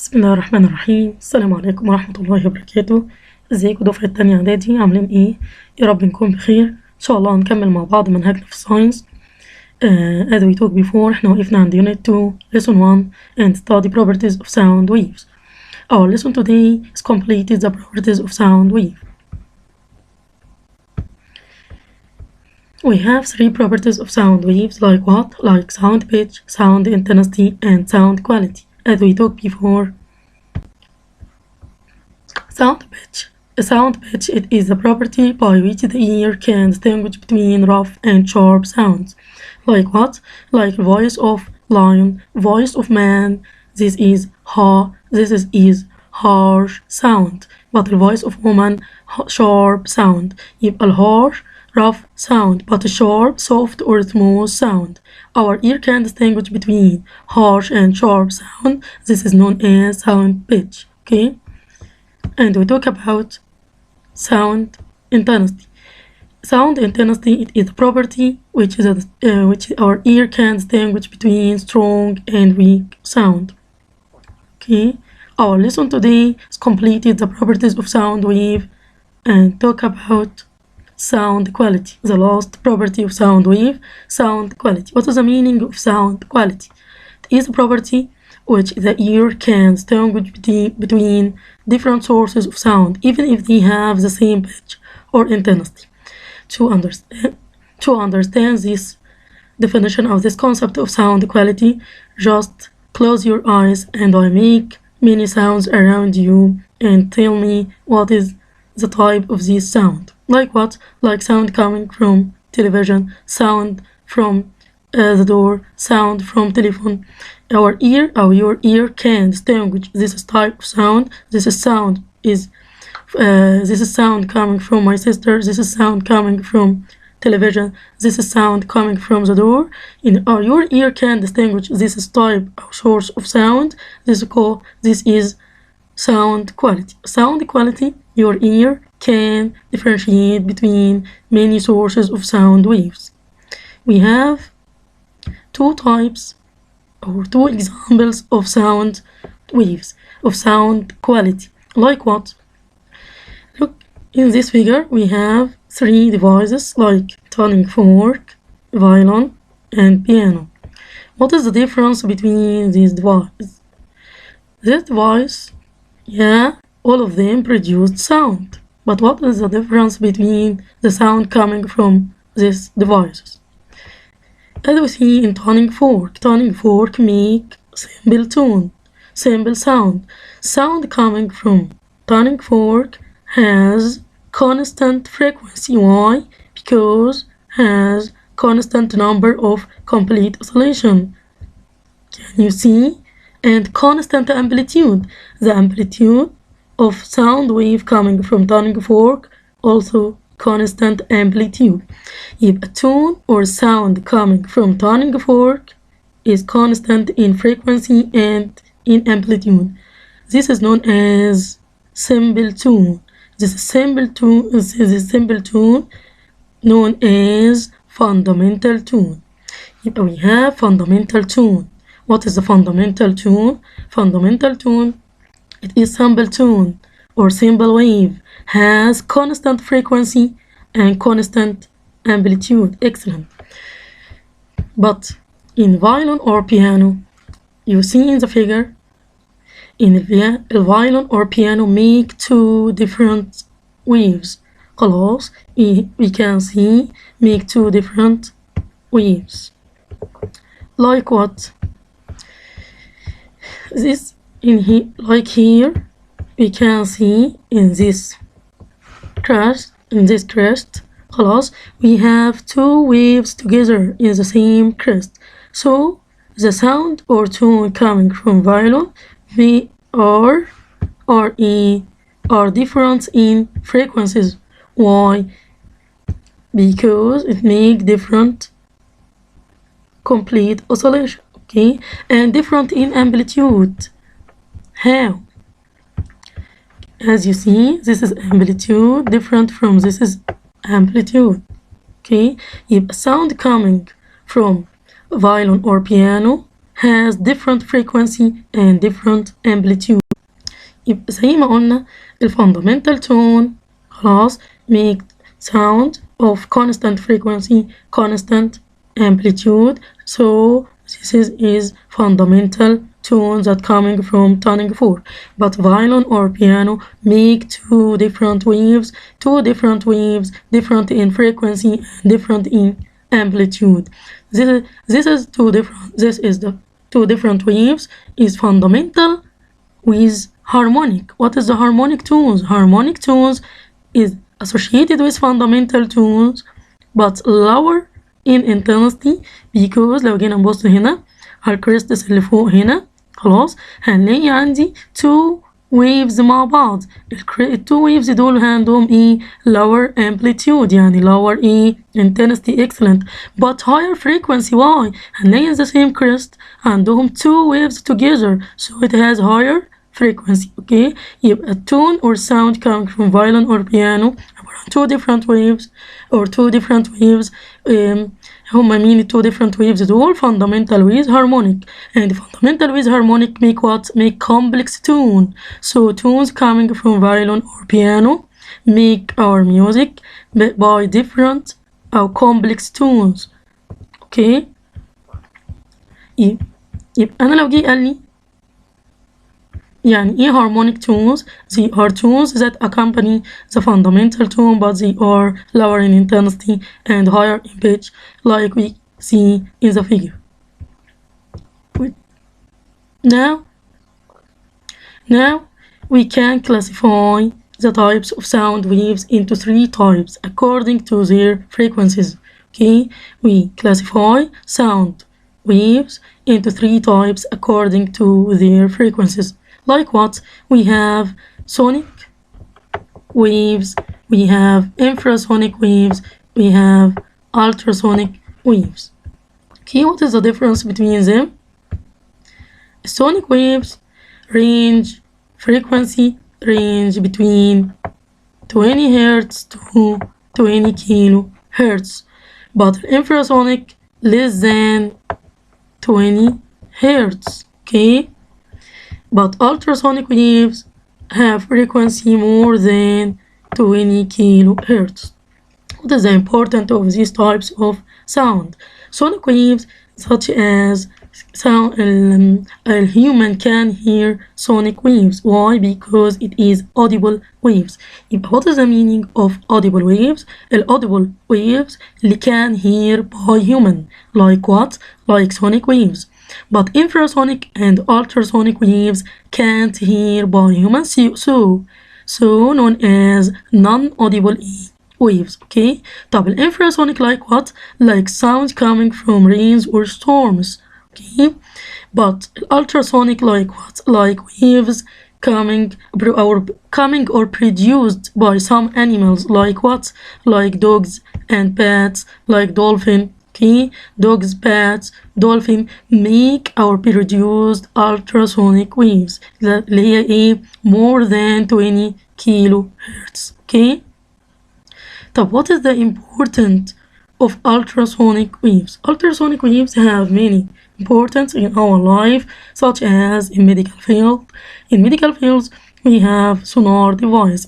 بسم الله الرحمن الرحيم. السلام عليكم ورحمة الله وبركاته. ازيكم دفعة التانية اعدادي، عاملين ايه؟ يا رب نكون بخير. ان شاء الله هنكمل مع بعض منهجنا في الساينس. As we talked before احنا وقفنا عند unit 2 lesson 1 and study properties of sound waves. Our lesson today is completed the properties of sound wave. We have three properties of sound waves, like what? Like sound pitch, sound intensity, and sound quality. As we talked before, sound pitch. A sound pitch, it is a property by which the ear can distinguish between rough and sharp sounds. Like what? Like voice of lion, voice of man. This is ha, this is harsh sound. But the voice of woman, sharp sound. يبقى harsh, rough sound, but sharp, soft or smooth sound. Our ear can distinguish between harsh and sharp sound. This is known as sound pitch. Okay? And we talk about sound intensity. Sound intensity, it is a property which our ear can distinguish between strong and weak sound. Okay, our lesson today is completed the properties of sound wave and talk about sound quality. The last property of sound wave, sound quality. What is the meaning of sound quality? It is a property which the ear can distinguish between different sources of sound, even if they have the same pitch or intensity. To understand this definition of this concept of sound quality, just close your eyes and I make many sounds around you and tell me what is the type of this sound. Like what? Like sound coming from television, sound from the door, sound from telephone. Your ear can distinguish this type of sound. This is sound coming from my sister. This is sound coming from television. This is sound coming from the door. Your ear can distinguish this type of source of sound. This is sound quality. Sound quality, your ear can differentiate between many sources of sound waves. We have two types or two examples of sound waves, of sound quality. Like what? Look, in this figure we have three devices like tuning fork, violin, and piano. What is the difference between these devices? This device, all of them produced sound. But what is the difference between the sound coming from these devices? As we see in tuning fork make simple tone, simple sound. Sound coming from tuning fork has constant frequency. Why? Because has constant number of complete oscillation. Can you see? And constant amplitude. The amplitude of sound wave coming from tuning fork also constant amplitude. يبقى tone or sound coming from tuning fork is constant in frequency and in amplitude. This is known as simple tone. This simple tone known as fundamental tone. يبقى we have fundamental tone. What is the fundamental tone? Fundamental tone, it is simple tone or simple wave, has constant frequency and constant amplitude. Excellent. But in violin or piano, you see in the figure, in the violin or piano make two different waves. خلاص, we can see make two different waves. Like what? This like here we can see in this crest, خلاص, we have two waves together in the same crest. So the sound or tone coming from violin are different in frequencies. Why? Because it make different complete oscillation, okay, and different in amplitude. How? As you see, this is amplitude different from this is amplitude. Okay, يبقى sound coming from violin or piano has different frequency and different amplitude. يبقى زي ما قلنا ال fundamental tone خلاص make sound of constant frequency, constant amplitude. So this is fundamental tones that coming from tuning fork. But violin or piano make two different waves, different in frequency and different in amplitude. This is the two different waves is fundamental with harmonic. What is the harmonic tones? Harmonic tones is associated with fundamental tones but lower in intensity, because لو جينا نبص هنا على الكريستس اللي فوق هنا خلاص هنلاقي عندي two waves مع بعض. التو waves دول عندهم ايه lower amplitude يعني lower ايه intensity excellent but higher frequency. why؟ هنلاقي in the same crest عندهم two waves together so it has higher frequency. okay يبقى tone or sound coming from violin or piano two different waves or two different waves هما مين two different waves دول fundamental with harmonic, and fundamental with harmonic make what? Make complex tone. So tones coming from violin or piano make our music by different or complex tones. okay يبقى أنا لو جه قال لي يعني ايه harmonic tones? They are tones that accompany the fundamental tone but they are lower in intensity and higher in pitch like we see in the figure. Now we can classify the types of sound waves into three types according to their frequencies. okay we classify sound waves into three types according to their frequencies. Like what? We have sonic waves, we have infrasonic waves, we have ultrasonic waves. Okay, what is the difference between them? Sonic waves frequency range between 20 Hz to 20 kHz, but infrasonic less than 20 Hz. okay but ultrasonic waves have frequency more than 20 kHz. What is the importance of these types of sound? Sonic waves such as sound a human can hear sonic waves. why? Because it is audible waves. What is the meaning of audible waves? Audible waves اللي can hear by human. Like what? Like sonic waves. But infrasonic and ultrasonic waves can't hear by humans, so known as non-audible waves. okay طب infrasonic like what? Like sound coming from rains or storms. okay but ultrasonic like what? Like waves coming or produced by some animals. Like what? Like dogs and bats, like dolphin. okay dogs, bats, dolphin make or produced ultrasonic waves اللي هي ايه more than 20 kHz. okay طب what is the importance of ultrasonic waves? Ultrasonic waves have many importance in our life, such as in medical field. In medical fields we have sonar device.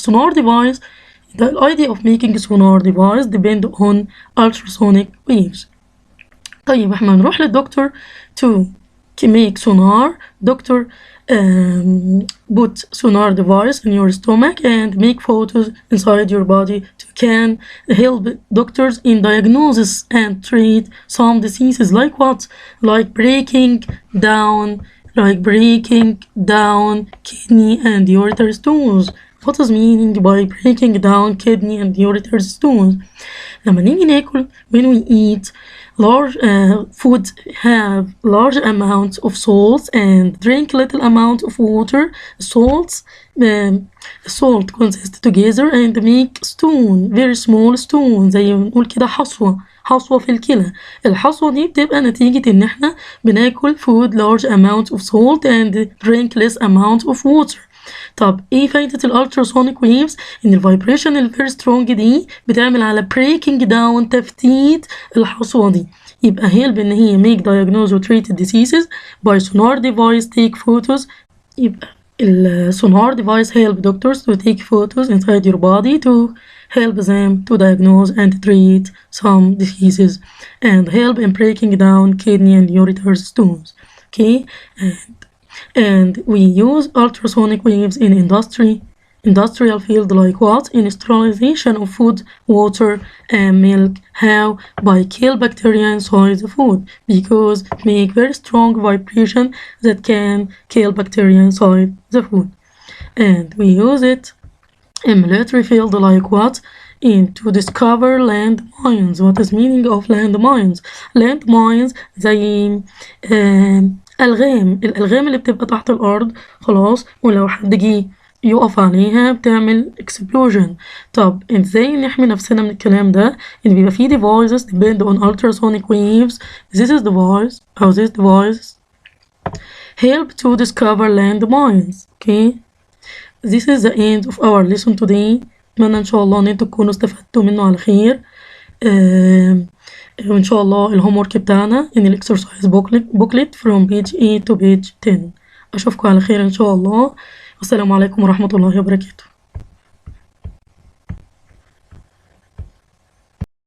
Sonar device the idea of making a sonar device depend on ultrasonic waves. طيب احنا نروح للدكتور to make sonar. Doctor put sonar device in your stomach and make photos inside your body to can help doctors in diagnosis and treat some diseases. Like what? Like breaking down kidney and uretary stones. What is meaning by breaking down kidney and uretary stones? لما نيجي ناكل when we eat large food have large amounts of salts and drink little amount of water. Salt consist together and make stone, very small stone زي ما بنقول كده حصوة في الكلى. الحصوة دي بتبقى نتيجة ان احنا بناكل food large amount of salt and drink less amount of water. طب ايه فايدة الالتراسونيك ويفز؟ ان الفايبريشن الفيري سترونج دي بتعمل على بريكنج داون، تفتيت الحصوة دي. يبقى help إن هي make diagnose or treat diseases by sonar device take photos. يبقى sonar device help doctors to take photos inside your body to help them to diagnose and treat some diseases and help in breaking down kidney and ureter stones. Okay, and we use ultrasonic waves in industrial field like what? In sterilization of food, water and milk. How? By kill bacteria inside the food, because make very strong vibration that can kill bacteria inside the food. And we use it in military field like what? To discover land mines. What is meaning of land mines? Land mines زي الألغام اللي بتبقى تحت الأرض خلاص، ولو حد جه يقف عليها بتعمل explosion. طب ازاي نحمي نفسنا من الكلام ده؟ ان بيبقى فيه devices depend on ultrasonic waves. This device help to discover land mines. Okay, this is the end of our lesson today. اتمنى ان شاء الله ان انتوا تكونوا استفدتوا منه على خير. وان شاء الله الهوم ورك بتاعنا ان الاكسرسايز بوكلت from page 8 to page 10. اشوفكم على خير ان شاء الله. والسلام عليكم ورحمة الله وبركاته.